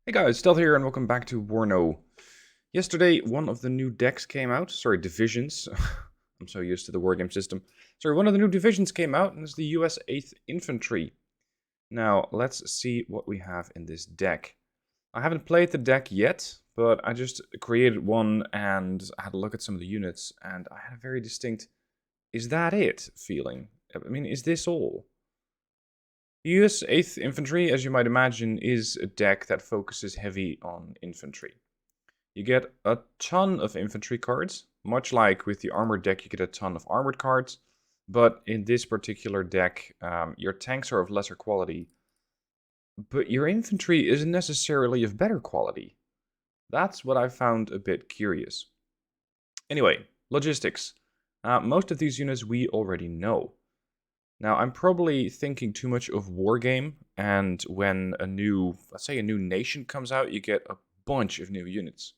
Hey guys, Stealth here and welcome back to Warno. Yesterday, one of the new decks came out. Sorry, divisions. I'm so used to the wargame system. Sorry, one of the new divisions came out and it's the US 8th Infantry. Now, let's see what we have in this deck. I haven't played the deck yet, but I just created one and had a look at some of the units and I had a very distinct, is that it feeling? I mean, is this all? The US 8th Infantry, as you might imagine, is a deck that focuses heavy on infantry. You get a ton of infantry cards, much like with the armored deck you get a ton of armored cards, but in this particular deck, your tanks are of lesser quality, but your infantry isn't necessarily of better quality. That's what I found a bit curious. Anyway, logistics. Most of these units we already know. Now, I'm probably thinking too much of Wargame, and when a new, let's say a new nation comes out, you get a bunch of new units.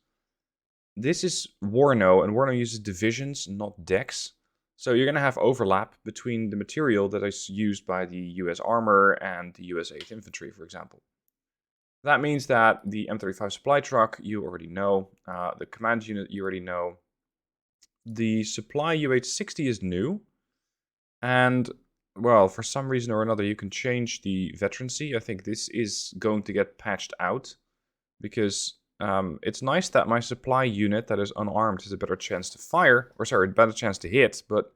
This is Warno, and Warno uses divisions, not decks. So you're going to have overlap between the material that is used by the US Armor and the US 8th Infantry, for example. That means that the M35 supply truck, you already know. The command unit, you already know. The supply UH-60 is new. And well, for some reason or another, you can change the veterancy. I think this is going to get patched out because it's nice that my supply unit that is unarmed has a better chance to fire, or sorry, a better chance to hit, but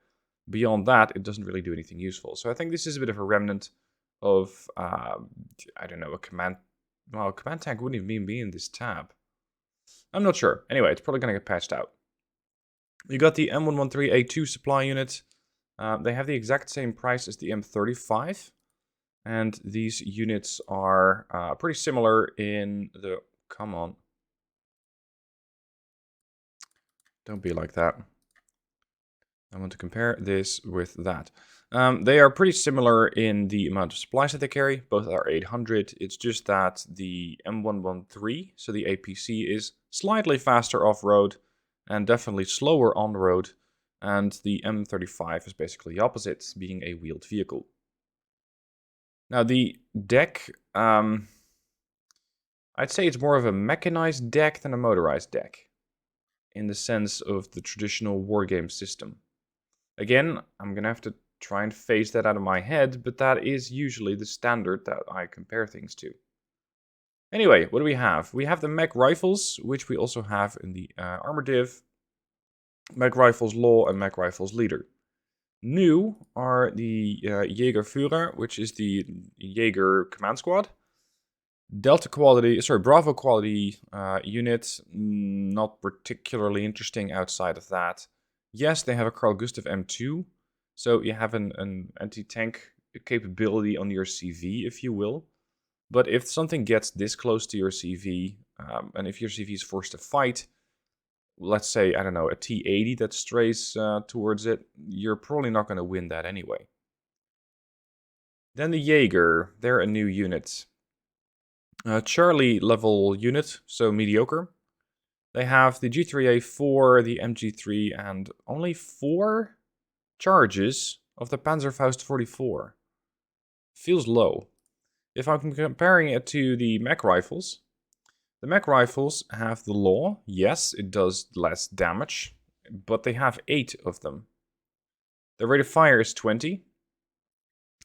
beyond that, it doesn't really do anything useful. So I think this is a bit of a remnant of, I don't know, a command. Well, a command tank wouldn't even be in this tab. I'm not sure. Anyway, it's probably going to get patched out. You got the M113A2 supply unit. They have the exact same price as the M35, and these units are pretty similar in the... Come on. Don't be like that. I want to compare this with that. They are pretty similar in the amount of supplies that they carry. Both are 800. It's just that the M113, so the APC, is slightly faster off-road and definitely slower on-road. And the M35 is basically the opposite, being a wheeled vehicle. Now the deck, I'd say it's more of a mechanized deck than a motorized deck, in the sense of the traditional wargame system. Again, I'm going to have to try and phase that out of my head, but that is usually the standard that I compare things to. Anyway, what do we have? We have the mech rifles, which we also have in the armor div. Mech Rifles Law and Mech Rifles Leader. New are the Jägerführer, which is the Jaeger command squad. Bravo quality unit, not particularly interesting outside of that. Yes, they have a Carl Gustav M2, so you have an anti-tank capability on your CV, if you will. But if something gets this close to your CV, and if your CV is forced to fight, let's say, I don't know, a T80 that strays towards it, you're probably not going to win that anyway. Then the Jaeger, they're a new unit. Charlie level unit, so mediocre. They have the G3A4, the MG3, and only 4 charges of the Panzerfaust 44. Feels low. If I'm comparing it to the mech rifles, the mech rifles have the Law. Yes, it does less damage, but they have 8 of them. The rate of fire is 20.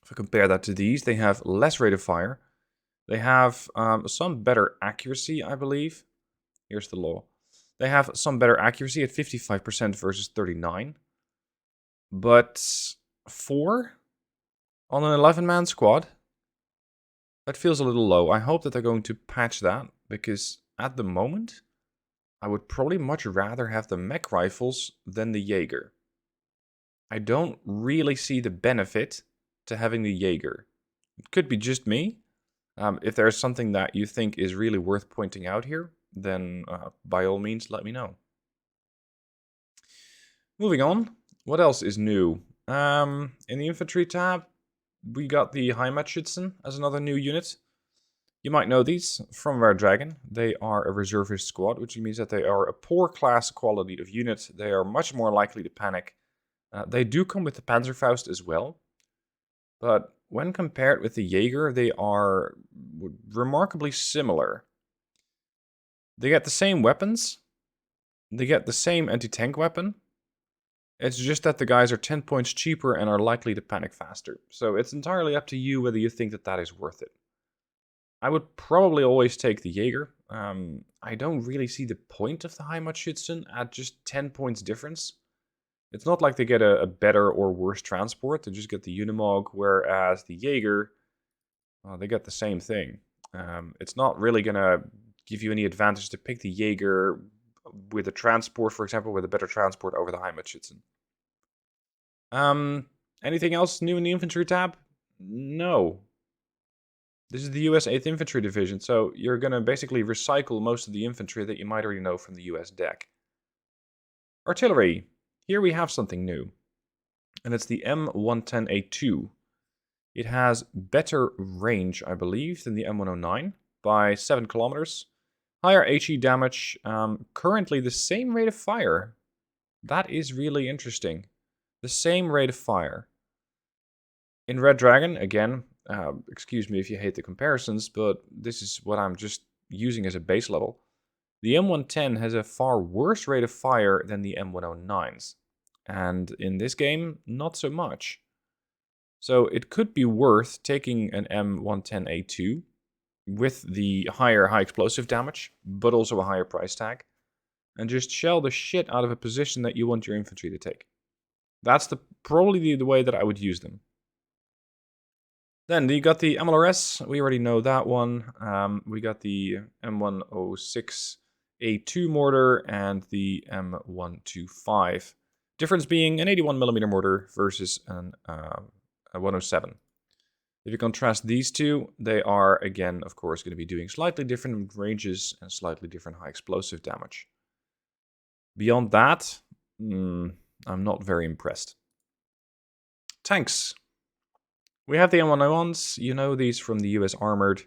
If I compare that to these, they have less rate of fire. They have some better accuracy, I believe. Here's the Law. They have some better accuracy at 55% versus 39. But 4 on an 11-man squad? That feels a little low. I hope that they're going to patch that, because at the moment, I would probably much rather have the mech rifles than the Jaeger. I don't really see the benefit to having the Jaeger. It could be just me. If there's something that you think is really worth pointing out here, then by all means, let me know. Moving on, what else is new? In the infantry tab, we got the Heimatschützen as another new unit. You might know these from Red Dragon. They are a reservist squad, which means that they are a poor class quality of unit. They are much more likely to panic. They do come with the Panzerfaust as well. But when compared with the Jaeger, they are remarkably similar. They get the same weapons. They get the same anti-tank weapon. It's just that the guys are 10 points cheaper and are likely to panic faster. So it's entirely up to you whether you think that that is worth it. I would probably always take the Jaeger. I don't really see the point of the Heimatschützen at just 10 points difference. It's not like they get a better or worse transport. They just get the Unimog, whereas the Jaeger, they get the same thing. It's not really going to give you any advantage to pick the Jaeger with a transport, for example, with a better transport over the Heimatschützen. Anything else new in the infantry tab? No. This is the US 8th Infantry Division, so you're going to basically recycle most of the infantry that you might already know from the US deck. Artillery. Here we have something new, and it's the M110A2. It has better range, I believe, than the M109 by 7 kilometers. Higher HE damage, currently the same rate of fire. That is really interesting. The same rate of fire. In Red Dragon, again, excuse me if you hate the comparisons, but this is what I'm just using as a base level. The M110 has a far worse rate of fire than the M109s. And in this game, not so much. So it could be worth taking an M110A2 with the higher high explosive damage, but also a higher price tag, and just shell the shit out of a position that you want your infantry to take. That's probably the way that I would use them. Then you got the MLRS, we already know that one. We got the M106A2 mortar and the M125. Difference being an 81mm mortar versus a 107. If you contrast these two, they are, again, of course, going to be doing slightly different ranges and slightly different high explosive damage. Beyond that, I'm not very impressed. Tanks. We have the M101s, you know these from the US Armored.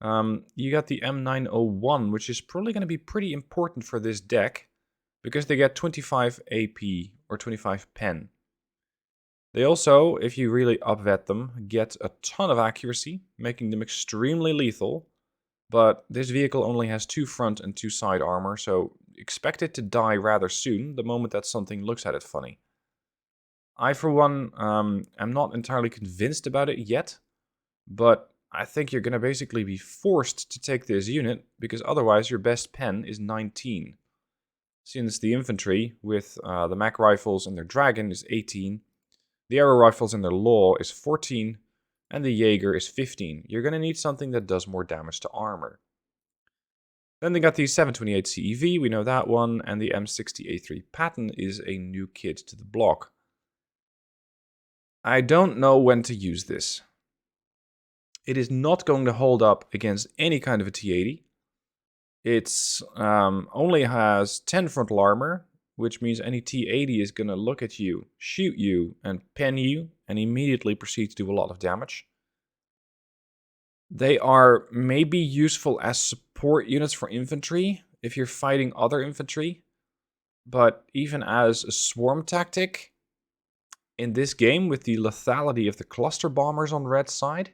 You got the M901, which is probably going to be pretty important for this deck, because they get 25 AP or 25 pen. They also, if you really upvet them, get a ton of accuracy, making them extremely lethal. But this vehicle only has 2 front and 2 side armor, so expect it to die rather soon, the moment that something looks at it funny. I, for one, am not entirely convinced about it yet, but I think you're going to basically be forced to take this unit, because otherwise your best pen is 19. Since the infantry, with the Mac rifles and their Dragon, is 18, the arrow rifles and their Law is 14, and the Jaeger is 15. You're going to need something that does more damage to armor. Then they got the 728 CEV, we know that one, and the M60A3 Patton is a new kid to the block. I don't know when to use this. It is not going to hold up against any kind of a T-80. It's only has 10 frontal armor, which means any T-80 is going to look at you, shoot you, and pen you, and immediately proceed to do a lot of damage. They are maybe useful as support units for infantry, if you're fighting other infantry. But even as a swarm tactic, in this game, with the lethality of the cluster bombers on red side,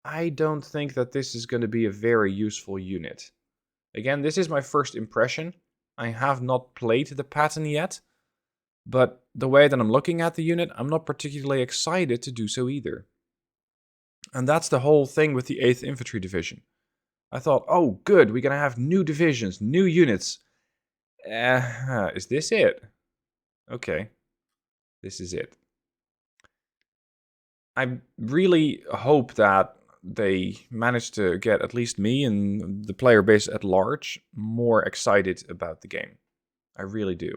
I don't think that this is going to be a very useful unit. Again, this is my first impression. I have not played the Patton yet, but the way that I'm looking at the unit, I'm not particularly excited to do so either. And that's the whole thing with the 8th Infantry Division. I thought, oh good, we're going to have new divisions, new units. Is this it? Okay. This is it. I really hope that they manage to get at least me and the player base at large more excited about the game. I really do.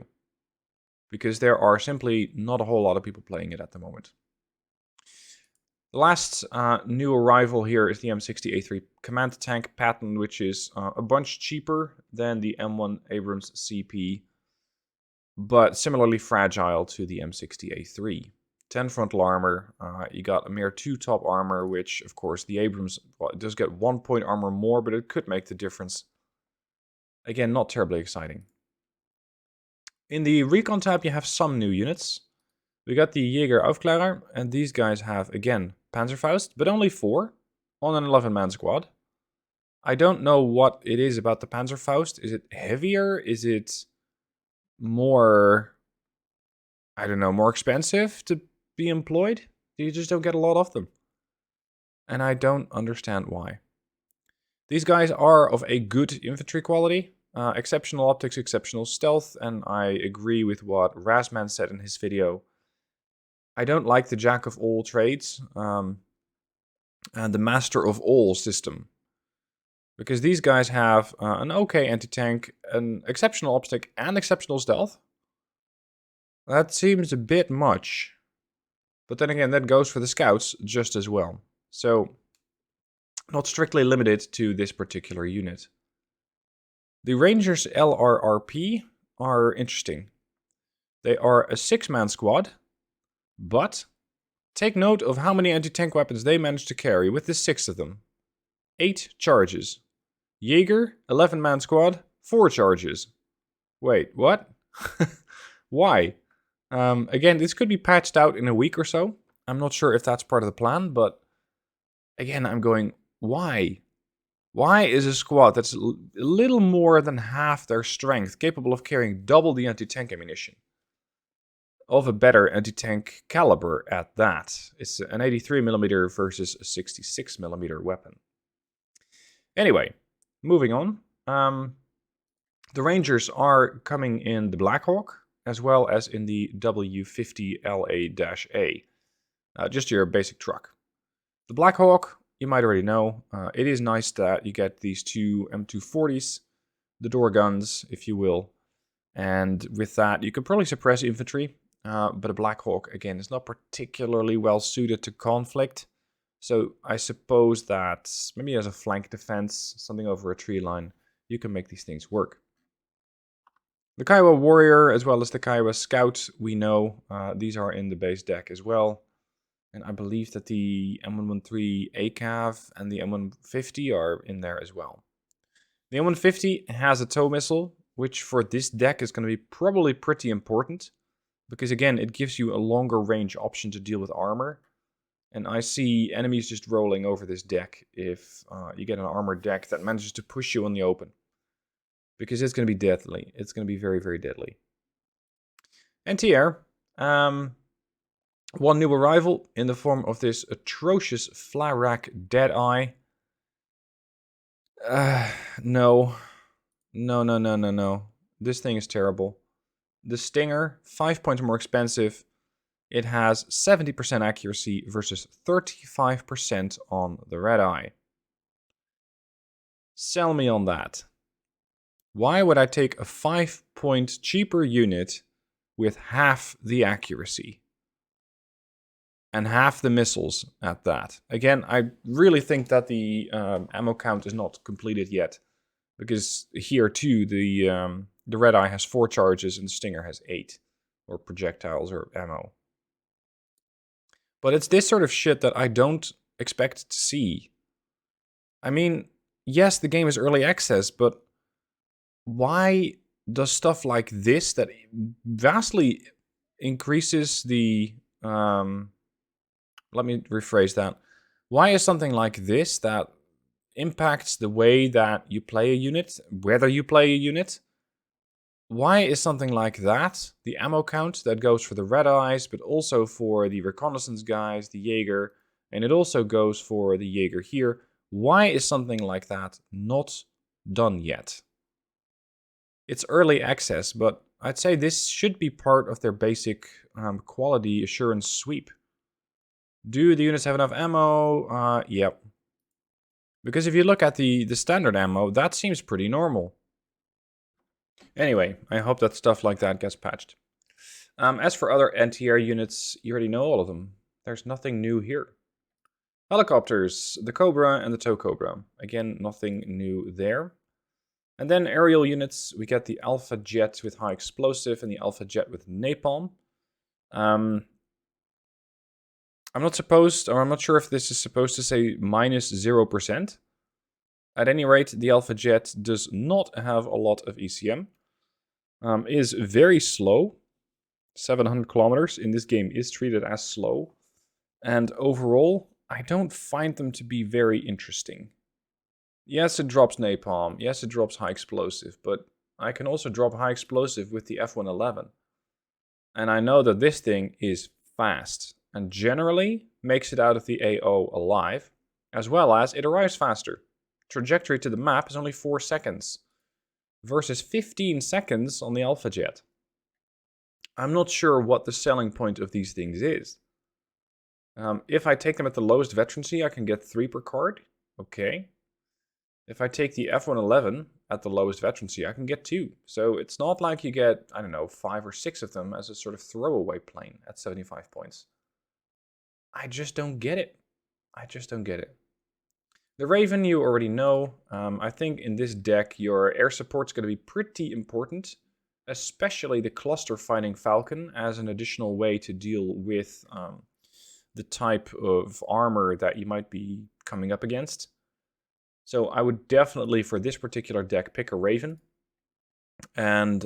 Because there are simply not a whole lot of people playing it at the moment. The last new arrival here is the M60A3 Command Tank Patton, which is a bunch cheaper than the M1 Abrams CP, but similarly fragile to the M60A3. 10 frontal armor, you got a mere 2 top armor, which of course the Abrams, well, it does get 1 point armor more, but it could make the difference. Again, not terribly exciting. In the Recon tab you have some new units. We got the Jäger Aufklärer, and these guys have, again, Panzerfaust, but only 4 on an 11-man squad. I don't know what it is about the Panzerfaust. Is it heavier? Is it more, I don't know, more expensive to be employed? You just don't get a lot of them. And I don't understand why. These guys are of a good infantry quality. Exceptional optics, exceptional stealth, and I agree with what Razman said in his video. I don't like the jack of all trades and the master of all system. Because these guys have an okay anti-tank, an exceptional optic, and exceptional stealth. That seems a bit much. But then again, that goes for the scouts just as well. So, not strictly limited to this particular unit. The Rangers LRRP are interesting. They are a 6-man squad, but take note of how many anti-tank weapons they managed to carry with the 6 of them. 8 charges. Jaeger, 11-man squad, 4 charges. Wait, what? Why? Again, this could be patched out in a week or so. I'm not sure if that's part of the plan, but again, I'm going, why? Why is a squad that's a little more than half their strength capable of carrying double the anti-tank ammunition? Of a better anti-tank caliber at that. It's an 83mm versus a 66mm weapon. Anyway, moving on. The Rangers are coming in the Black Hawk, as well as in the W50LA-A. Just your basic truck. The Black Hawk, you might already know, it is nice that you get these 2 M240s, the door guns, if you will. And with that, you can probably suppress infantry. But a Black Hawk, again, is not particularly well suited to conflict. So I suppose that maybe as a flank defense, something over a tree line, you can make these things work. The Kiowa Warrior, as well as the Kiowa Scout, we know these are in the base deck as well. And I believe that the M113 ACAV and the M150 are in there as well. The M150 has a tow missile, which for this deck is going to be probably pretty important. Because again, it gives you a longer range option to deal with armor. And I see enemies just rolling over this deck if you get an armored deck that manages to push you on the open. Because it's going to be deadly. It's going to be very, very deadly. Anti-air. One new arrival in the form of this atrocious Flarak Deadeye. No. No. This thing is terrible. The Stinger, 5 points more expensive. It has 70% accuracy versus 35% on the Red Eye. Sell me on that. Why would I take a 5-point cheaper unit with half the accuracy? And half the missiles at that. Again, I really think that the ammo count is not completed yet. Because here too, the Red Eye has 4 charges and the Stinger has 8. Or projectiles or ammo. But it's this sort of shit that I don't expect to see. I mean, yes, the game is early access, but why does stuff like this that vastly increases the... let me rephrase that. Why is something like this that impacts the way that you play a unit, whether you play a unit... Why is something like that, the ammo count that goes for the Red Eyes, but also for the reconnaissance guys, the Jaeger, and it also goes for the Jaeger here, why is something like that not done yet? It's early access, but I'd say this should be part of their basic quality assurance sweep. Do the units have enough ammo? Yep. Because if you look at the standard ammo, that seems pretty normal. Anyway, I hope that stuff like that gets patched. As for other anti-air units, you already know all of them. There's nothing new here. Helicopters, the Cobra and the Tow Cobra. Again, nothing new there. And then aerial units, we get the Alpha Jet with high explosive and the Alpha Jet with napalm. I'm not sure if this is supposed to say minus 0%. At any rate, the Alpha Jet does not have a lot of ECM. Is very slow. 700 kilometers in this game is treated as slow. And overall, I don't find them to be very interesting. Yes, it drops napalm. Yes, it drops high explosive, but I can also drop high explosive with the F111. And I know that this thing is fast and generally makes it out of the AO alive, as well as it arrives faster. Trajectory to the map is only 4 seconds versus 15 seconds on the Alpha Jet. I'm not sure what the selling point of these things is. If I take them at the lowest veterancy, I can get 3 per card. Okay. If I take the F111 at the lowest veterancy, I can get 2. So it's not like you get, I don't know, 5 or 6 of them as a sort of throwaway plane at 75 points. I just don't get it. I just don't get it. The Raven you already know. I think in this deck your air support's going to be pretty important. Especially the cluster fighting Falcon as an additional way to deal with the type of armor that you might be coming up against. So I would definitely, for this particular deck, pick a Raven. And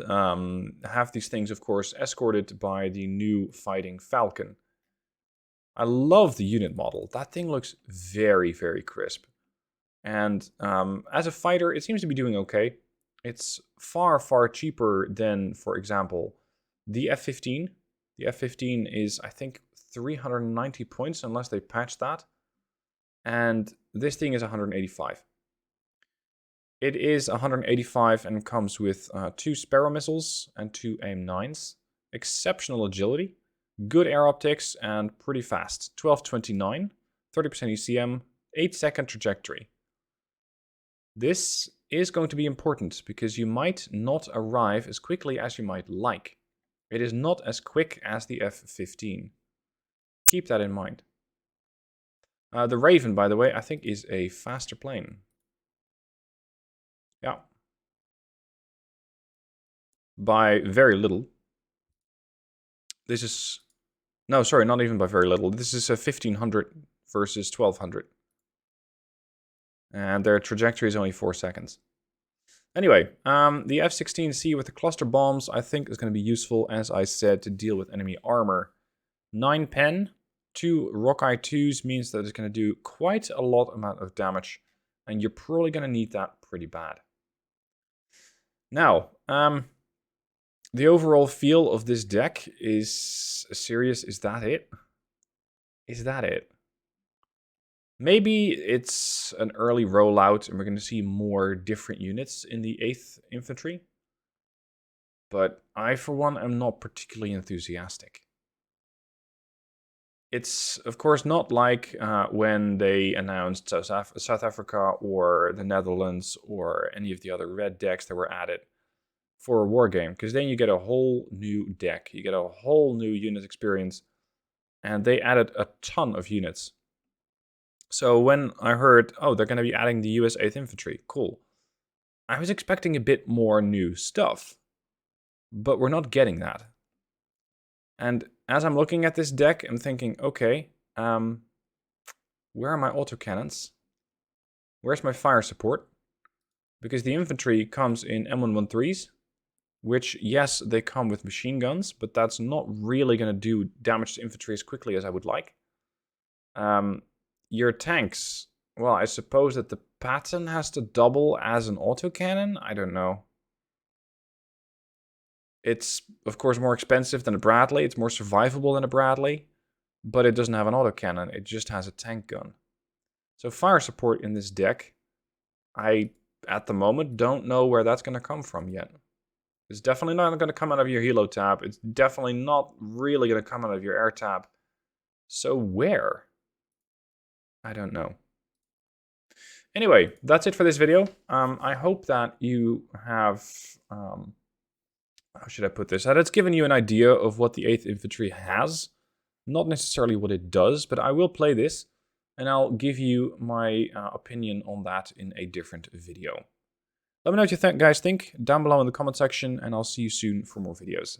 have these things, of course, escorted by the new fighting Falcon. I love the unit model. That thing looks very, very crisp. And as a fighter, it seems to be doing okay. It's far, far cheaper than, for example, the F-15. The F-15 is, I think, 390 points, unless they patch that. And this thing is 185. It is 185 and comes with 2 Sparrow missiles and 2 AIM-9s. Exceptional agility, good air optics, and pretty fast. 1229, 30% ECM, 8-second trajectory. This is going to be important because you might not arrive as quickly as you might like. It is not as quick as the F-15. Keep that in mind. The Raven, by the way, I think is a faster plane. Yeah. By very little. This is... No, sorry, not even by very little. This is a 1500 versus 1200. And their trajectory is only 4 seconds. Anyway, the F-16C with the cluster bombs I think is going to be useful, as I said, to deal with enemy armor. 9 pen, 2 Rockeye 2s means that it's going to do quite a lot amount of damage. And you're probably going to need that pretty bad. Now, the overall feel of this deck is serious. Is that it? Is that it? Maybe it's an early rollout and we're going to see more different units in the 8th Infantry. But I, for one, am not particularly enthusiastic. It's, of course, not like when they announced South Africa or the Netherlands or any of the other red decks that were added for a war game. Because then you get a whole new deck. You get a whole new unit experience. And they added a ton of units. So when I heard, oh, they're going to be adding the US 8th Infantry, cool. I was expecting a bit more new stuff, but we're not getting that. And as I'm looking at this deck, I'm thinking, okay, where are my autocannons? Where's my fire support? Because the infantry comes in M113s, which, yes, they come with machine guns, but that's not really going to do damage to infantry as quickly as I would like. Your tanks, well, I suppose that the Patton has to double as an autocannon? I don't know. It's, of course, more expensive than a Bradley. It's more survivable than a Bradley. But it doesn't have an autocannon. It just has a tank gun. So fire support in this deck, I, at the moment, don't know where that's going to come from yet. It's definitely not going to come out of your Helo tab. It's definitely not really going to come out of your air tab. So where? I don't know. Anyway, that's it for this video. I hope that you have, how should I put this? That it's given you an idea of what the 8th Infantry has. Not necessarily what it does, but I will play this. And I'll give you my opinion on that in a different video. Let me know what you guys think down below in the comment section. And I'll see you soon for more videos.